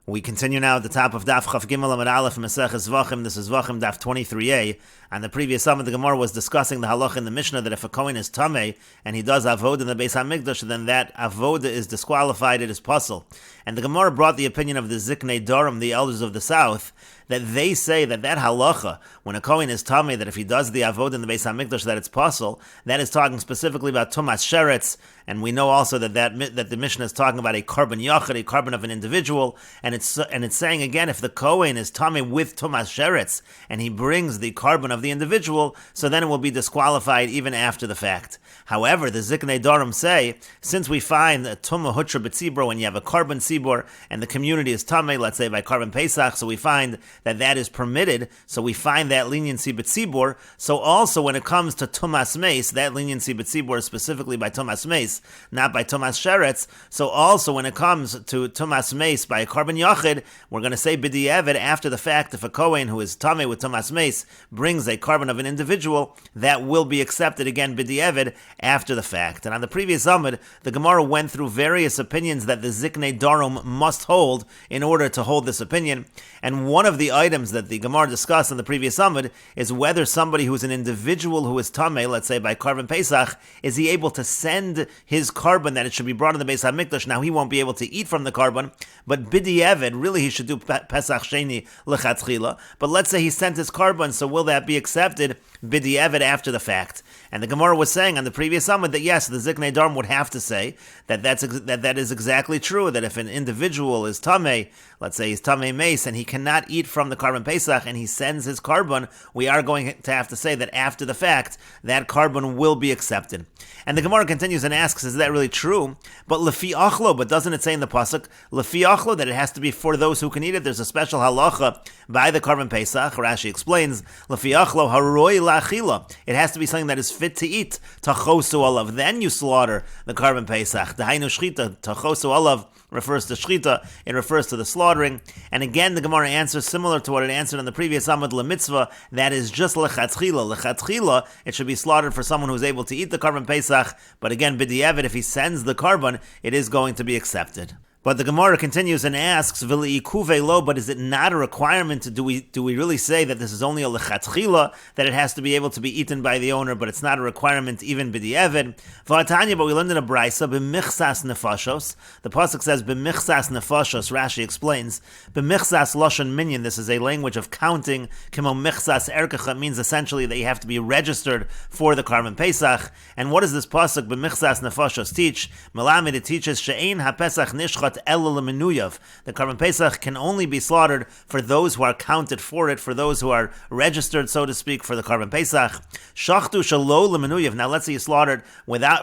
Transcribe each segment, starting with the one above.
We continue now at the top of Daf Chaf Gimel Amud Aleph Meseches Zevachim. This is Zevachim Daf 23a. On the previous summit, the Gemara was discussing the halach in the Mishnah that if a Kohen is tamei and he does avoda in the Beis HaMikdash, then that avoda is disqualified, it is puzzle. And the Gemara brought the opinion of the Ziknei Dorim, the elders of the south, that they say that halacha, when a Kohen is tamei, that if he does the avoda in the Beis HaMikdash, that it's puzzle. That is talking specifically about Tumas Sheretz, and we know also that the Mishnah is talking about a carbon yachid, a carbon of an individual, and it's saying again, if the Kohen is tamei with Tumas Sheretz, and he brings the carbon of the individual, so then it will be disqualified even after the fact. However, the Ziknei Dorim say, since we find a Tumah Hutra B'tzibur, when you have a carbon tzibur, and the community is tamei, let's say by carbon Pesach, so we find that is permitted, so we find that leniency B'tzibur. So also when it comes to Tumas Meis, that leniency B'tzibur is specifically by Tumas Meis, not by Tumas Sheretz. So also when it comes to Tumas Meis by a carbon Yachid, we're going to say B'di'evet after the fact, if a Kohen who is tamei with Tumas Meis brings a carbon of an individual, that will be accepted again B'di'evet after the fact. And on the previous Amud, the Gemara went through various opinions that the Ziknei Dorim must hold in order to hold this opinion. And one of the items that the Gemara discussed in the previous Amud is whether somebody who's an individual who is tamei, let's say by carbon Pesach, is he able to send his carbon that it should be brought in the Beis HaMikdash. Now he won't be able to eat from the carbon, but B'di'evet, really he should do Pesach Sheni L'chatchila. But let's say he sent his carbon, so will that be accepted B'di'evet after the fact? And the Gemara was saying on the previous Amud that yes, the Ziknei Dorim would have to say that is exactly true, that if an individual is tamei, let's say he's tamei meis, and he cannot eat from the carbon Pesach, and he sends his carbon, we are going to have to say that after the fact, that carbon will be accepted. And the Gemara continues and asks, is that really true? But lefi achlo, but doesn't it say in the pasuk lefi achlo that it has to be for those who can eat it? There's a special halacha by the carbon Pesach. Rashi explains lefi achlo haroi la'achila. It has to be something that is fit to eat. Tachosu olav. Then you slaughter the carbon Pesach. Dahainu shchita. Tachosu olav refers to shchita. It refers to the slaughtering. And again, the Gemara answers similar to what it answered in the previous Amud LeMitzvah. That is just lechatchila. Lechatchila, it should be slaughtered for someone who's able to eat the carbon Pesach. But again, b'di'evet, if he sends the carbon, it is going to be accepted. But the Gemara continues and asks, "V'li'ikuve lo," but is it not a requirement? Do we really say that this is only a lechatchila, that it has to be able to be eaten by the owner, but it's not a requirement even b'di'evet? V'atanya, but we learned in a brayso, b'michsas nefashos. The pasuk says b'michsas nefashos. Rashi explains b'michsas lashon minyan. This is a language of counting. Kimo michsas erkecha means essentially that you have to be registered for the carbon Pesach. And what does this pasuk b'michsas nefashos teach? Melamed, it teaches she'ein hapesach nishchat. The carbon Pesach can only be slaughtered for those who are counted for it, for those who are registered, so to speak, for the carbon Pesach. Shachtu shalo lemenuyav. Now let's say you slaughtered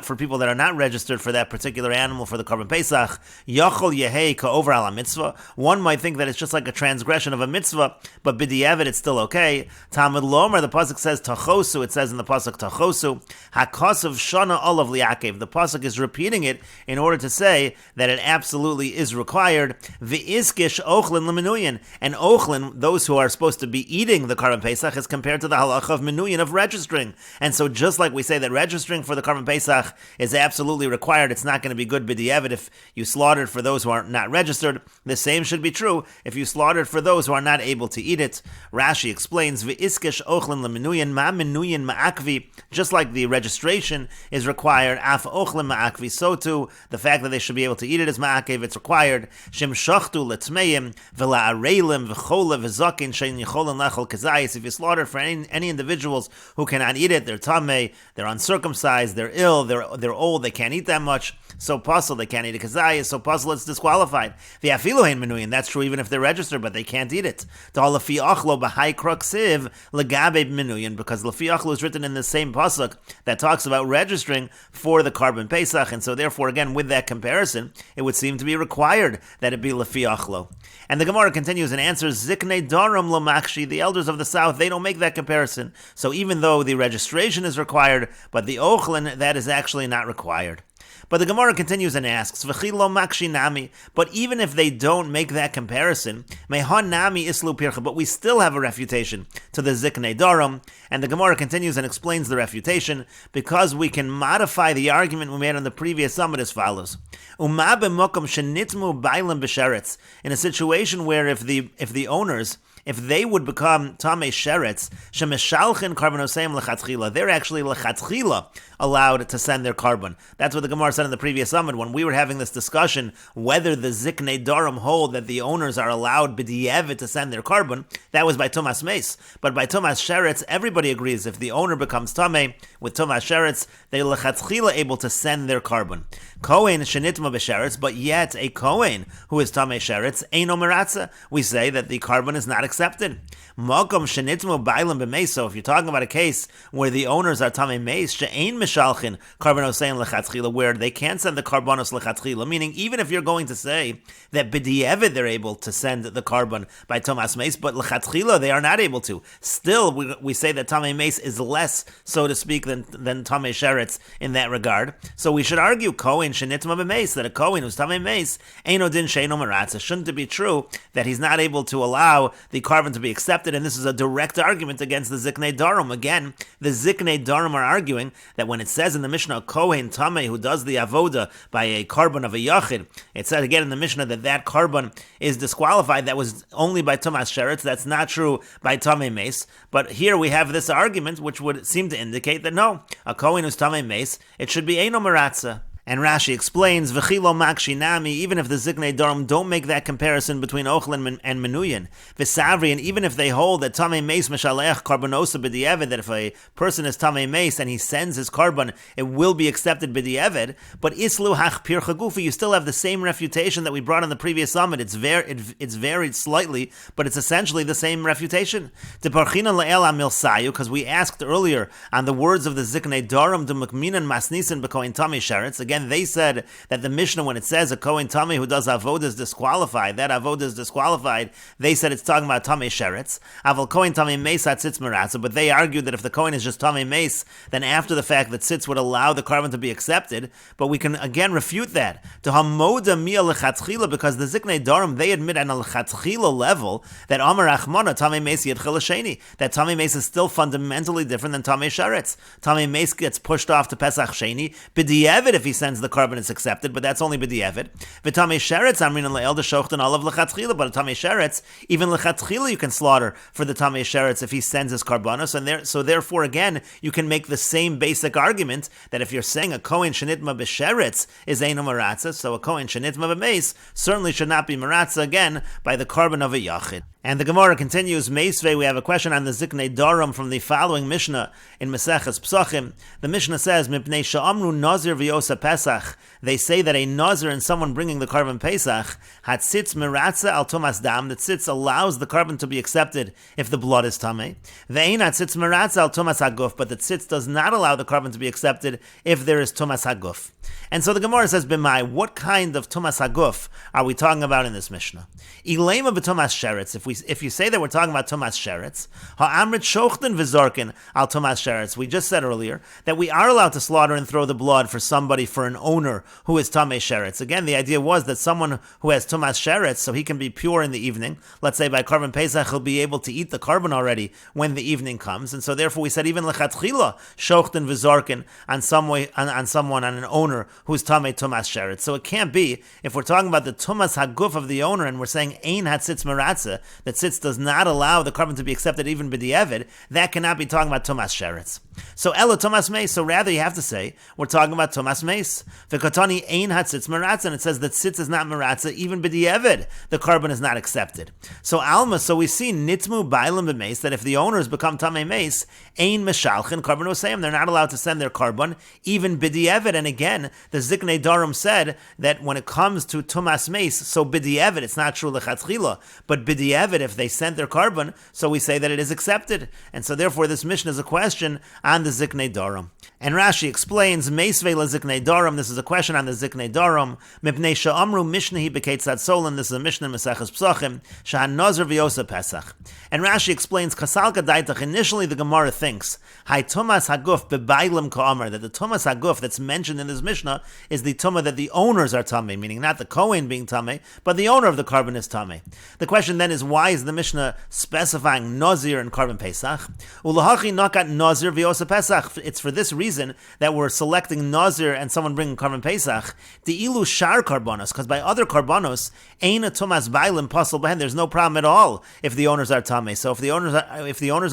for people that are not registered for that particular animal for the carbon Pesach. Yachol yehei ka'over ala mitzvah. One might think that it's just like a transgression of a mitzvah, but b'di'evet it's still okay. Talmud lomer, the pasuk says tachosu. It says in the pasuk tachosu. Hakasav shana olav liakev. The pasuk is repeating it in order to say that it absolutely is required. V'iskish ochlin lemenuyin, and ochlin, those who are supposed to be eating the carbon Pesach, is compared to the halacha of menuyin, of registering. And so just like we say that registering for the carbon Pesach is absolutely required, it's not going to be good b'di'evet if you slaughtered for those who are not registered. The same should be true if you slaughtered for those who are not able to eat it. Rashi explains, v'iskish ochlin lemenuyin, ma menuyin ma'akvi, just like the registration is required, af ochlin ma'akvi, so too the fact that they should be able to eat it is ma'akev. It's required. Shem shachtu letmeim v'la'areilim v'chola v'zakin shein yicholen lechol kazayis. If you slaughter for any individuals who cannot eat it, they're tamei, they're uncircumcised, they're ill, they're old, they can't eat that much. So puzzle, they can't eat a kazayis. So puzzle, it's disqualified. V'afilu hein menuyin. That's true even if they're registered, but they can't eat it. Ta'alafi achlo b'hai kruksiv legabe menuyin, because lafi achlo is written in the same pasuk that talks about registering for the carbon Pesach, and so therefore again with that comparison, it would seem to be required that it be lefi achlo. And the Gemara continues and answers, Ziknei Dorim lo makshi. The elders of the south, they don't make that comparison. So even though the registration is required, but the ochlin, that is actually not required. But the Gemara continues and asks, V'chi lo makshi nami. But even if they don't make that comparison, Mehan nami islu pircha, but we still have a refutation to the ziknei darum, and the Gemara continues and explains the refutation because we can modify the argument we made on the previous summit as follows. Uma b'mokom shenitmu bailim b'sheretz, in a situation where if the owners, if they would become tamei sheretz, shemeshalchin karbonoseim lechatchila, they're actually lechatchila allowed to send their carbon. That's what the Gemara said in the previous summit when we were having this discussion whether the ziknei darum hold that the owners are allowed b'di'evet to send their carbon. That was by tumas meis, but by tumas sheretz, everybody agrees if the owner becomes tamei with tumas sheretz, they lechatchila able to send their carbon. Kohen shenitma b'sheretz, but yet a kohen who is tamei sheretz eino meratza, we say that the carbon is not accepted. Mokom shenitmu bailim b'meis. So if you're talking about a case where the owners are tamei meis, she'ein mishalchin karbonosein lechatchila, where they can't send the karbonos lechatchila, meaning even if you're going to say that b'di'evid they're able to send the carbon by tomas meis, but lechatchila they are not able to. Still, we say that tamei meis is less, so to speak, than tamei sheretz in that regard. So we should argue kohen shenitma b'meis, that a kohen who's tamei meis eino din she'eino meratza. Shouldn't it be true that he's not able to allow the carbon to be accepted? And this is a direct argument against the ziknei darum. Again, the ziknei darum are arguing that when it says in the Mishnah, kohen tamei who does the avoda by a carbon of a yachid, it said again in the Mishnah that carbon is disqualified. That was only by tumas sheretz. That's not true by tamei meis. But here we have this argument which would seem to indicate that no, a kohen who's tamei meis, it should be eino meratza. And Rashi explains, V'chilo makshi nami, even if the ziknei darum don't make that comparison between ochlin and menuyin, v'savri, and even if they hold that tamei meis meshalech karbonosa b'di'eved, that if a person is tamei meis and he sends his carbon, it will be accepted b'di'eved, but islu hach pir chagufi, you still have the same refutation that we brought on the previous summit. It's varied slightly, but it's essentially the same refutation. Deparchinan le'el amilsayu, because we asked earlier on the words of the ziknei darum, de mukminan masnisin b'koin tamei sheretz. Again, they said that the Mishnah, when it says a Kohen Tamei who does Avodah is disqualified, that Avodah is disqualified, they said it's talking about Tamei Sheretz. Aval Kohen Tamei Meis HaTzitz Meratza, but they argued that if the Kohen is just Tamei Meis, then after the fact that Tzitz would allow the carbon to be accepted, but we can again refute that. To Hamoda Mia Lechatchila, because the Ziknei Darum, they admit on a Lechatchila level that Amar Achmona Tamei Meis Yedchil Sheni, that Tamei Meis is still fundamentally different than Tamei Sheretz. Tamei Meis gets pushed off to Pesach Sheni, B'di'evid if he sends the carbon is accepted, but that's only b'di'evid. V'tamei sheretz amrin le'el deshochten olav lechatchila, but a tamei sheretz, even lechatchila you can slaughter for the tamei sheretz if he sends his karbanos, and so therefore again you can make the same basic argument that if you're saying a kohen shenitma b'sheretz is eino meratza, so a kohen shenitma b'meis certainly should not be meratza again by the carbon of a yachid. And the Gemara continues, Meisvei, we have a question on the Ziknei Darum from the following Mishnah in Meseches Psachim. The Mishnah says, Mipnei sha'amru nazir v'yosa Pesach. They say that a nazir and someone bringing the carbon Pesach, hatzitz meratza al tumas dam, that tzitz allows the carbon to be accepted if the blood is tamei. Ve'ein hatzitz meratza al tumas haguf, but the tzitz does not allow the carbon to be accepted if there is tumas haguf. And so the Gemara says, B'mai, what kind of tumas haguf are we talking about in this Mishnah? Ilema b'tumas sheretz. If you say that we're talking about tumas sheretz, ha'amrit shochten v'zorkin al tumas sheretz. We just said earlier that we are allowed to slaughter and throw the blood for somebody, for an owner who is tamei sheretz. Again, the idea was that someone who has tumas sheretz, so he can be pure in the evening. Let's say by carbon pesach, he'll be able to eat the carbon already when the evening comes, and so therefore we said even lechatchila shochten v'zorkin on someone, on an owner who's tamei tumas sheretz. So it can't be, if we're talking about the tumas haguf of the owner and we're saying ein hatzitz meratza, that tzitz does not allow the carbon to be accepted even b'di'evid, that cannot be talking about tumas sheretz. So elo tumas meis, so rather you have to say we're talking about tumas meis. V'katani ein hatzitz meratza, and it says that tzitz is not meratza even b'di'evid, the carbon is not accepted. So alma, so we see nitmu bailim b'meis, that if the owners become tamei meis, ein meshalchin carbon osayim, they're not allowed to send their carbon even b'di'evid. And again, the Ziknei Darum said that when it comes to tumas meis, so b'di'evid, it's not true lechatchila, but b'di'evid b'di'evet, if they sent their carbon, so we say that it is accepted. And so therefore this Mishnah is a question on the Ziknei Dorim. And Rashi explains, Meisvei la Ziknei Dorim, this is a question on the Ziknei Dorim, Mipnei Sha'amru Mishnahi b'Keitzad Solon, this is a Mishnah in Meseches Psachim, Sha'an Nazir v'Yosa Pesach. And Rashi explains, Kasalka Daitach, initially the Gemara thinks, Hai Tumas Haguf b'Bailim Ka'amar, that the Tumas Haguf that's mentioned in this Mishnah is the Tumah that the owners are Tameh, meaning not the Kohen being Tameh, but the owner of the carbon is Tameh. The question then is, why is the Mishnah specifying Nazir and carbon Pesach? Ulahachi Nakat Nazir v'Yosa Pesach. It's for this reason that we're selecting Nazir and someone bringing carbon Pesach, the ilu shar karbonos, because by other karbonos, ain a tumas bailim pasul behen, there's no problem at all if the owners are tamei. So if the owners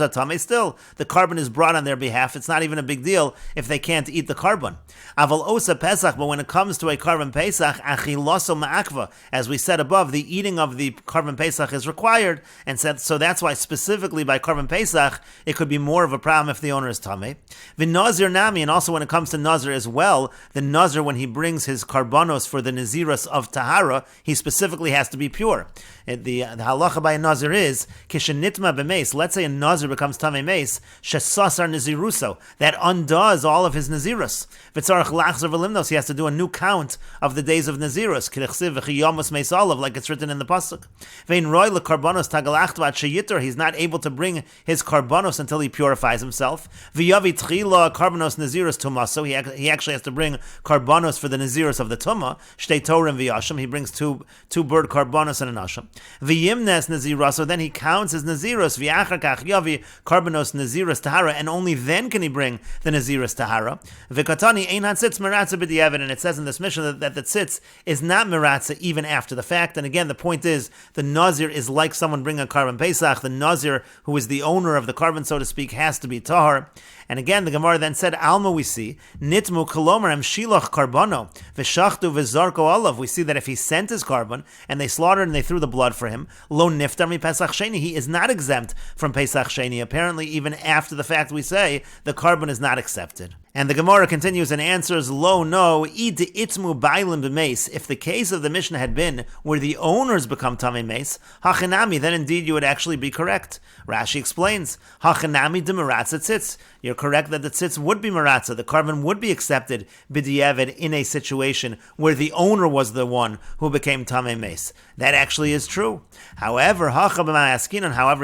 are tamei, still the carbon is brought on their behalf. It's not even a big deal if they can't eat the carbon. Aval osa pesach, but when it comes to a carbon Pesach, achiloso ma'akva, as we said above, the eating of the carbon Pesach is required, and said so that's why specifically by carbon Pesach it could be more of a problem if the owner is tamei. V'nazir nami, and also when it comes to Nazir as well, the Nazir, when he brings his karbanos for the Naziros of Tahara, he specifically has to be pure. The halacha by a Nazir is, kishenitma b'meis, let's say a Nazir becomes tamei meis, shesasar naziruso, that undoes all of his Naziros. V'tzarach lachzer v'limnos, he has to do a new count of the days of Naziros, k'rechsiv v'chiyamos meis olav, like it's written in the pasuk. Vein roy lekarbanos tagalachvat sheyitor, he's not able to bring his karbanos until he purifies himself. V'yavi tchila karbanos Naziros tumah, so he actually has to bring karbanos for the Naziros of the tumah. Shtei torim v'yashim, he brings two bird karbanos and an asham. V'yimnes Naziros, so then he counts his Naziros. V'yachar kach yavi karbanos Naziros tahara, and only then can he bring the Naziros tahara. V'katani ein hatzitz meratza b'di'evet, and it says in this Mishnah that the tzitz is not meratza even after the fact. And again, the point is, the Nazir is like someone bringing a carbon Pesach. The Nazir, who is the owner of the carbon, so to speak, has to be tahar. And again, the Gemara then said, Alma, we see, Nitmu kolomer em shiloch karbono, v'shachtu v'zarko olav. We see that if he sent his carbon, and they slaughtered and they threw the blood for him, lo niftar mi Pesach Sheni, he is not exempt from Pesach Sheni. Apparently, even after the fact, we say, the carbon is not accepted. And the Gemara continues and answers, Lo, no, id itmu bailim b'meis. If the case of the Mishnah had been where the owners become tamei meis, hachinami, then indeed you would actually be correct. Rashi explains, hachinami de meratza tzitz. You're correct that the tzitz would be meratza, the carbon would be accepted b'di'evet in a situation where the owner was the one who became tamei meis. That actually is true. However,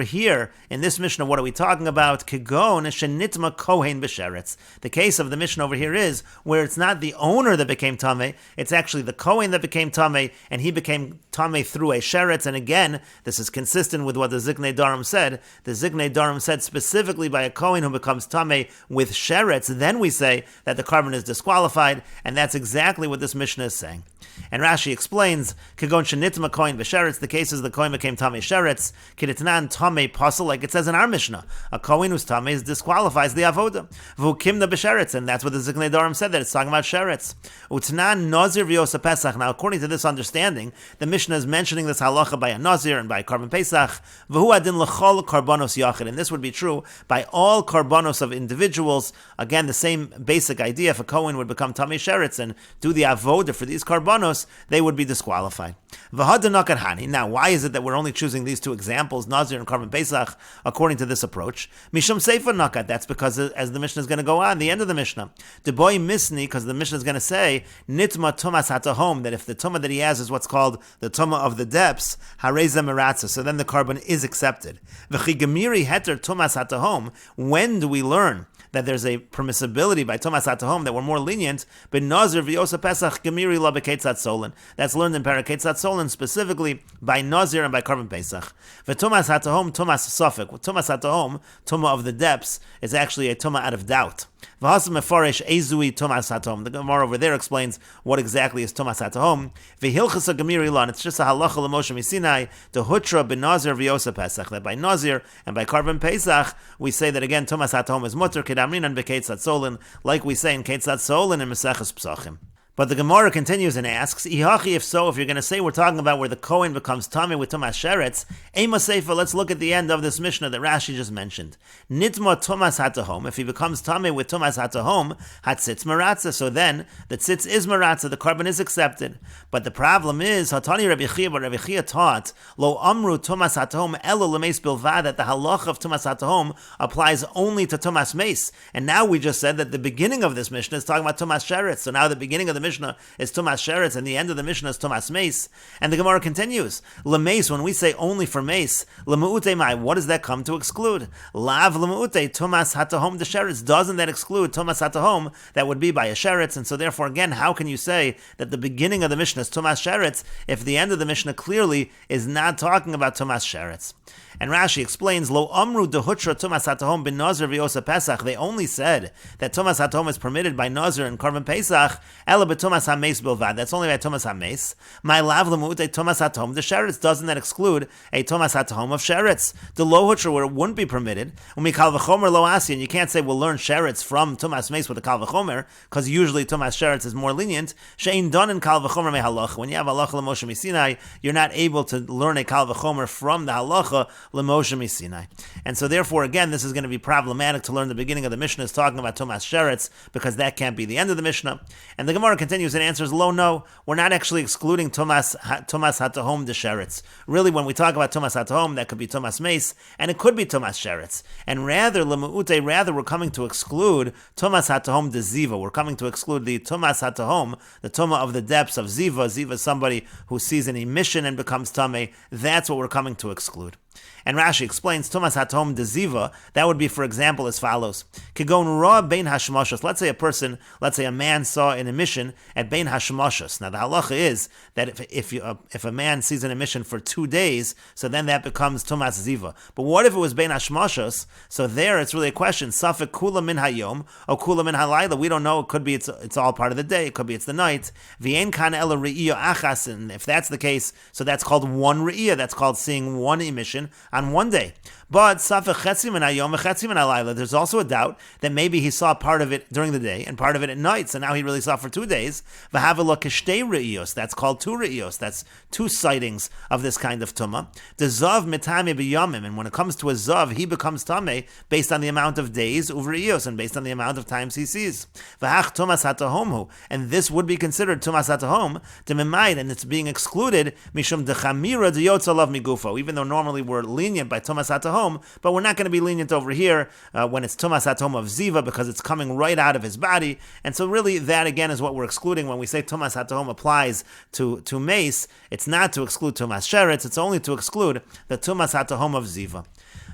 here, in this Mishnah, what are we talking about? Kigon shenitma kohen b'sheretz. The case of the Mishnah over here is where it's not the owner that became tamei, it's actually the kohen that became tamei, and he became tamei through a sheretz. And again, this is consistent with what the Ziknei Dorim said. The Ziknei Dorim said specifically by a kohen who becomes tamei with sheretz, then we say that the carbon is disqualified, and that's exactly what this Mishnah is saying. And Rashi explains, Kagon shenitma kohen b'sheretz, the cases the kohen became tamei sheretz, kiditnan tamei pasul, like it says in our Mishnah, a kohen who's tamei disqualifies the avoda. V'ukimna b'sheretz, and that's what the Ziknei Dorim said, that it's talking about sheretz. Utnan nazir v'yosa pesach. Now, according to this understanding, the Mishnah is mentioning this halacha by a nazir and by a carbon pesach. V'hu adin l'chol karbanos yachid, and this would be true by all karbanos of individuals. Again, the same basic idea. If a kohen would become tamei sheretz and do the avoda for these karbanos, they would be disqualified. Now, why is it that we're only choosing these two examples, Nazir and Carbon Pesach, according to this approach? Mishum Seifa Nakat, that's because, as the Mishnah is going to go on, the end of the Mishnah, Deboy Misni, because the Mishnah is going to say, Nitma Tumas Hatahom, that if the Tumah that he has is what's called the Tumah of the depths, Hareza Meratza, so then the carbon is accepted. V'chigamiri Heter Tumas Hatahom, when do we learn that there's a permissibility by Tumas Hatahom that we're more lenient, but Nazir v'yosa Pesach gemiri la b'keitzat solin. That's learned in Parakeitzat Solin, specifically by Nazir and by Carbon Pesach. V'tumas Hatahom, Tumas Sofik. Tumas Hatahom, Tumah of the depths, is actually a Tumah out of doubt. V'hasam mefaresh ezui Tumas Hatahom. The Gemara over there explains what exactly is Tumas Hatahom. V'hilchasa gemiri la, and it's just a halacha l'Moshe Misinai, to hutra b'Nazir v'yosa Pesach, that by Nazir and by Carbon Pesach, we say that again, Tumas Hatahom is mutter, kedamrinan b'keitzat solin, like we say in Keitzat Solin in Meseches Psachim. But the Gemara continues and asks, Ihachi, if so, if you're going to say we're talking about where the Kohen becomes Tameh with Tumas Sheretz, Ema Seifa, let's look at the end of this Mishnah that Rashi just mentioned. Nitma Tumas Hatahom, if he becomes Tameh with Tumas Hatahom, Hatzitz Maratza, so then the Tzitz is Maratza, the carbon is accepted. But the problem is, Hatani Rabbi Chia, but Rabbi Chia taught, Lo Amru Tumas Hatahom Elo Lemeis Bilvad, that the halach of Tumas Hatahom applies only to Tumas Meis. And now we just said that the beginning of this Mishnah is talking about Tumas Sheretz, so now the beginning of the Mishnah is Tumas Sheretz, and the end of the Mishnah is Tumas Meis. And the Gemara continues, Lemeis, when we say only for Meis, Lemu'ute Mai, what does that come to exclude? Lav Lemu'ute, Tumas Hatahom de Sheretz, doesn't that exclude Tumas Hatahom? That would be by a Sheretz, and so therefore again, how can you say that the beginning of the Mishnah is Tumas Sheretz if the end of the Mishnah clearly is not talking about Tumas Sheretz? And Rashi explains, Lo Amru dehutra Tumas Hatahom bin Nazir v'yosa Pesach. They only said that Tumas Hatahom is permitted by Nazir and Korban Pesach. Ela b'Tumas Hameis bilvad. That's only by Tumas Hameis. My lav lemute Tumas Hatahom. The Sheretz, doesn't that exclude a Tumas Hatahom of Sheretz? The Lo Hutra, where it wouldn't be permitted. When we Kal v'Chomer Lo Asi, and you can't say we'll learn Sheretz from Tumas Meis with a Kal v'Chomer, because usually Tumas Sheretz is more lenient. Shein done in Kal v'Chomer me halacha. When you have halacha l'Moshe Misinai, you're not able to learn a Kal v'Chomer from the halacha l'Moshe Misinai. And so therefore, again, this is going to be problematic to learn the beginning of the Mishnah is talking about Tumas Sheretz, because that can't be the end of the Mishnah. And the Gemara continues and answers, Lo, no, we're not actually excluding Tumas Hatahom de Sheretz. Really, when we talk about Tumas Hatahom, that could be Tumas Meis, and it could be Tumas Sheretz. And rather, we're coming to exclude Tumas Hatahom de Ziva. We're coming to exclude the Tumas Hatahom, the Tumah of the depths of Ziva. Ziva is somebody who sees an emission and becomes Tameh. That's what we're coming to exclude. And Rashi explains, Tumas Hatom de Ziva, that would be, for example, as follows. Kigon ra bein hashmoshos. Let's say a man saw an emission at bein hashmoshos. Now the halacha is that if a man sees an emission for 2 days, so then that becomes Tumas Ziva. But what if it was bein hashmoshos? So there it's really a question. Safek kula min hayom or kula min halayla. We don't know. It could be it's all part of the day. It could be it's the night. V'ein kana ela re'iya achas. And if that's the case, so that's called one re'iya. That's called seeing one emission on one day. But there's also a doubt that maybe he saw part of it during the day and part of it at night, so now he really saw for 2 days. That's called 2 re'iyos. That's 2 sightings of this kind of tumah. The zav mitame b'yamim, and when it comes to a zav, he becomes tameh based on the amount of days uvre'iyos and based on the amount of times he sees. V'hach tumas hatahomhu, and this would be considered tumas hatahom dememaid, and it's being excluded mishum dechamira deyotzalav migufo. Even though normally we're lenient by tumas hatahom, but we're not going to be lenient over here when it's Tumas Hatom of Ziva, because it's coming right out of his body. And so really that again is what we're excluding when we say Tumas Hatom applies to Mace. It's not to exclude Tumas Sheretz, it's only to exclude the Tumas Hatom of Ziva.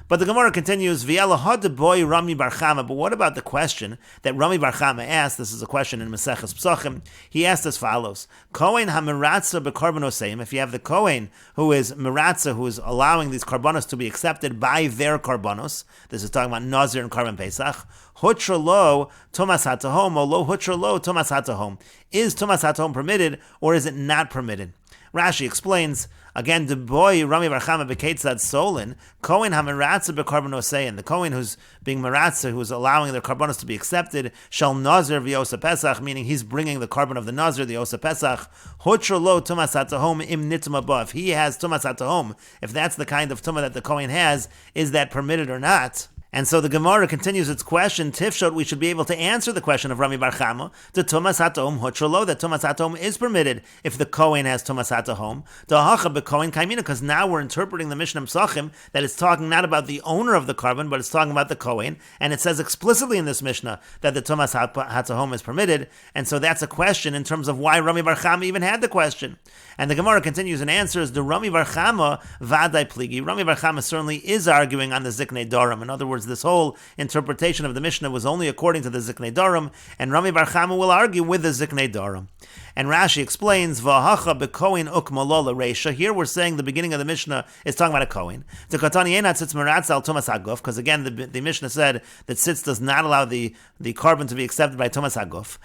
But the Gemara continues, boy Rami Bar Chama. But what about the question that Rami Bar Chama asked? This is a question in Meseches Psachim. He asked as follows: Kohen hamiratza bekarbonoseim. If you have the Kohen who is miratza, who is allowing these karbonos to be accepted by their karbonos, this is talking about Nazir and Karban Pesach. Hutra lo Tumas Hatahom, or lo Hutra lo Tumas Hatahom. Is Tumas Hatahom permitted or is it not permitted? Rashi explains, again, the boy Rami Bar Chama bekeitzad solin, Kohen hamiratza bekarbonosein, the Kohen who's being miratza, who's allowing their karbonos to be accepted, shall nazir v'yosa pesach, meaning he's bringing the carbon of the nazir, the yosa pesach, hutra lo tumas hatahom im nitma ba. If he has tumas hatahom, if that's the kind of tumah that the Kohen has, is that permitted or not? And so the Gemara continues its question. Tifshot, we should be able to answer the question of Rami Bar Chama. The Tumas Hatom Hutralo, that Tumas Hatom is permitted if the Kohen has Tumas Hatahom. The Hacha beKohen Kaimina, because now we're interpreting the Mishnah Psachim that it's talking not about the owner of the carbon, but it's talking about the Kohen. And it says explicitly in this Mishnah that the Tumas Hatahom is permitted. And so that's a question in terms of why Rami Bar Chama even had the question. And the Gemara continues and answers, the Rami Bar Chama Vadai Pligi. Rami Bar Chama certainly is arguing on the Ziknei Dorim. In other words, this whole interpretation of the Mishnah was only according to the Ziknei Dorim, and Rami Bar Chama will argue with the Ziknei Dorim. And Rashi explains, V'hacha bekohen ukmalola reisha. Here we're saying the beginning of the Mishnah is talking about a Kohen. Because again, the Mishnah said that sitz does not allow the carbon to be accepted by Tumas Haguf.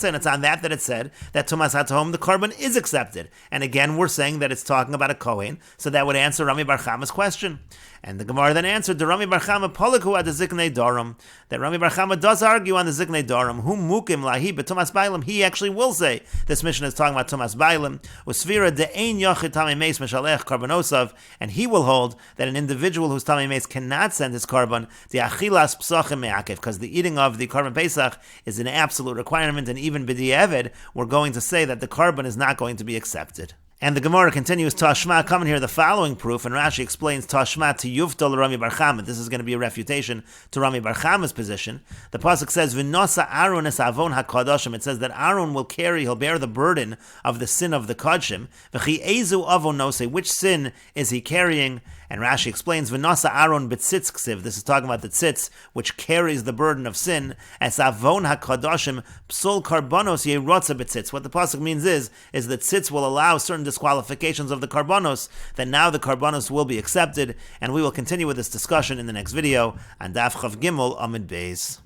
And it's on that it said that Tumas Hatom, the carbon is accepted. And again, we're saying that it's talking about a Kohen, so that would answer Rami Bar Chama's question. And the Gemara then answered, the Rami Bar Chama Poliku ad the Ziknei Dorum, that Rami Bar Chama does argue on the Ziknei Dorum, whom mukim lahi betumas bailim, he actually will say, this mission is talking about tumas bailim, usvira de ein yochid tamei meis meshalech karbonosav, and he will hold that an individual whose tamei meis cannot send his carbon, the achilas psachim me'akev, because the eating of the carbon pesach is an absolute requirement, and even b'di'evid, we're going to say that the carbon is not going to be accepted. And the Gemara continues, Tashma, coming here the following proof, and Rashi explains Tashma to Yuftal Rami Bar Chama. This is going to be a refutation to Rami Bar Chama's position. The pasuk says, V'nosa Aaron es avon hakadoshim. It says that Aaron will carry, he'll bear the burden of the sin of the kodshim. V'chi ezu avon nose, which sin is he carrying? And Rashi explains, V'nosa Aaron b'tzitz ksiv. This is talking about the tzitz, which carries the burden of sin. Es avon hakadoshim psul karbonos yerotza b'tzitz. What the pasuk means is that tzitz will allow certain disqualifications of the karbonos, that now the karbonos will be accepted, and we will continue with this discussion in the next video on Daf Chav Gimel Amid Beis.